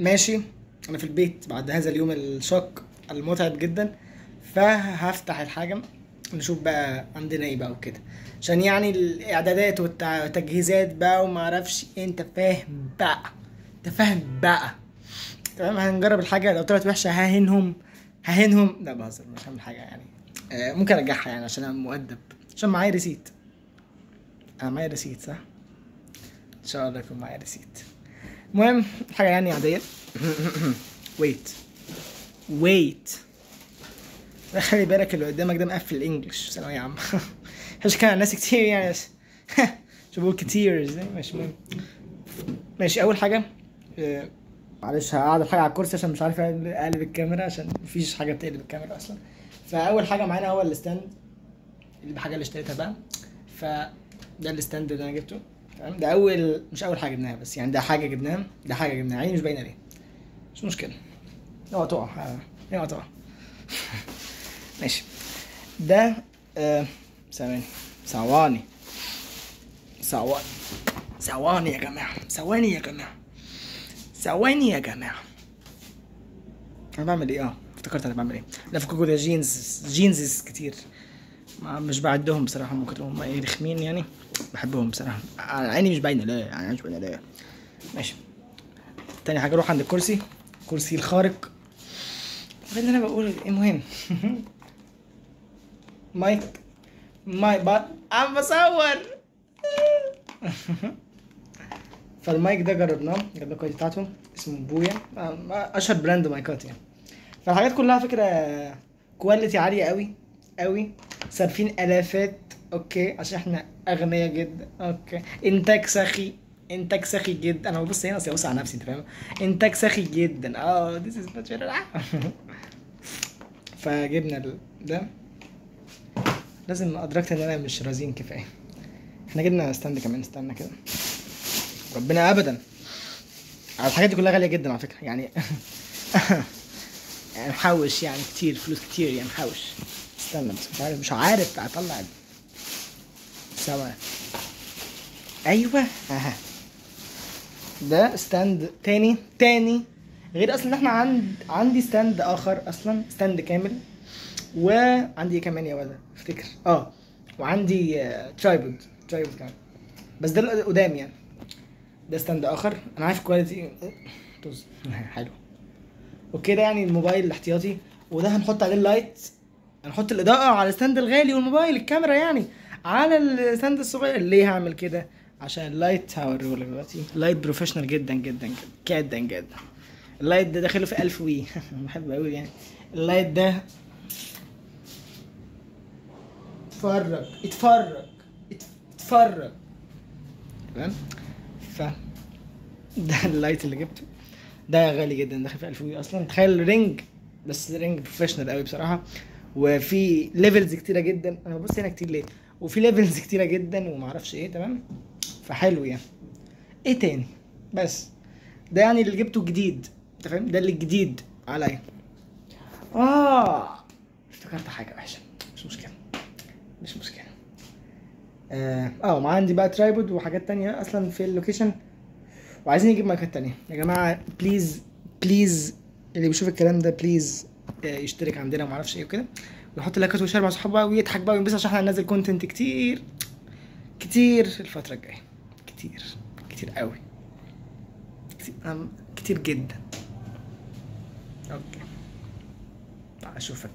ماشي. انا في البيت بعد هذا اليوم الشاق المتعب جدا، فهفتح الحاجه نشوف بقى عندنا ايه بقى وكده، عشان يعني الاعدادات والتجهيزات بقى وما اعرفش. انت فاهم بقى، انت فاهم بقى. تمام. هنجرب الحاجه، لو طلعت وحشه ههنهم. لا بهزر، مش هعمل حاجه يعني. ممكن ارجعها يعني عشان انا مؤدب، عشان معايا ريسيت. انا معايا ريسيت صح؟ ان شاء الله يكون معايا ريسيت. المهم حاجه يعني عاديه. ويت خلي بالك اللي قدامك ده مقفل انجلش ثانويه عامه. مش كان ناس كتير يعني. شو بقول كتير ازاي؟ ماشي المهم. ماشي اول حاجه معلش هقعد الحاجه على الكرسي عشان مش عارف اقلب الكاميرا، عشان مفيش حاجه بتقلب الكاميرا اصلا. فاول حاجه معانا هو الستاند، اللي بحاجه اللي اشتريتها بقى. فده الستاند اللي انا جبته. تمام. ده مش اول حاجه جبناها، بس يعني ده حاجه جبناها، عيني مش باينه ليه، مش مشكله. اوعى تقع، اوعى تقع. ماشي. ده ثواني ثواني ثواني يا جماعه، ثواني يا جماعه. انا بعمل ايه؟ افتكرت انا بعمل ايه. لا فككوا ده جينز كتير، مش بعدهم بصراحه، من كتر هم ايه رخمين يعني. بحبهم بصراحه. عيني مش باينه ليه. ماشي. تاني حاجه اروح عند الكرسي الخارق. ده اللي انا بقول. المهم. مايك بقى عم بصور. فالمايك ده جربناه، جبنا الكواليتي بتاعته، اسمه بويا، اشهر براند مايكات يعني. فالحاجات كلها فكره كواليتي عاليه قوي، صارفين الافات. اوكي عشان احنا اغنياء جدا. اوكي انتاج سخي جدا. انا ببص هنا ببص على نفسي، انت فاهم. انتاج سخي جدا. ذيس از ناتشورال. فجبنا ده. لازم ادركت ان انا مش رزين كفايه. احنا جبنا ستاند كمان، استنى كده. ربنا ابدا. الحاجات دي كلها غاليه جدا على فكره يعني. يعني محوش يعني كتير، فلوس كتير يعني محوش. استنى بس مش عارف اطلع سوا. ايوه ده ستاند تاني غير اصلا ان احنا عندي ستاند اخر اصلا، ستاند كامل. وعندي كمان يا ولد افتكر وعندي ترايبود كمان، بس ده قدام يعني. ده ستاند اخر. انا عارف كواليتي طز. حلو. وكده يعني الموبايل الاحتياطي، وده هنحط عليه اللايت، هنحط الاضاءه على الستاند الغالي، والموبايل الكاميرا يعني على الستاند الصغير. ليه هعمل كده؟ عشان اللايت هوريهولك دلوقتي. لايت بروفيشنال جدا. اللايت ده داخله في 1000 وي. بحبه قوي يعني. اللايت ده اتفرج. تمام. ده اللايت اللي جبته، ده غالي جدا، داخل في 1000 وي اصلا. تخيل رينج، بس رينج بروفيشنال قوي بصراحه. وفي ليفلز كتيره جدا. انا ببص هنا كتير ليه؟ وفي ليفلز كتيره جدا وما اعرفش ايه. تمام. فحلو يعني. ايه تاني؟ بس ده يعني اللي جبته جديد، انت فاهم. ده اللي جديد عليا. افتكرت حاجه وحشه، مش مشكله. ما عندي بقى ترايبود وحاجات تانية اصلا في اللوكيشن، وعايزين نجيب مايكات تانية يا جماعه. بليز اللي بيشوف الكلام ده بليز يشترك عندنا وما اعرفش ايه وكده، ويحط لايكات ويشير مع صحابه بقى، ويضحك بقى وينبسط، عشان احنا هننزل كونتنت كتير الفتره الجايه. كتير قوي. كتير جدا. اوكي اشوفك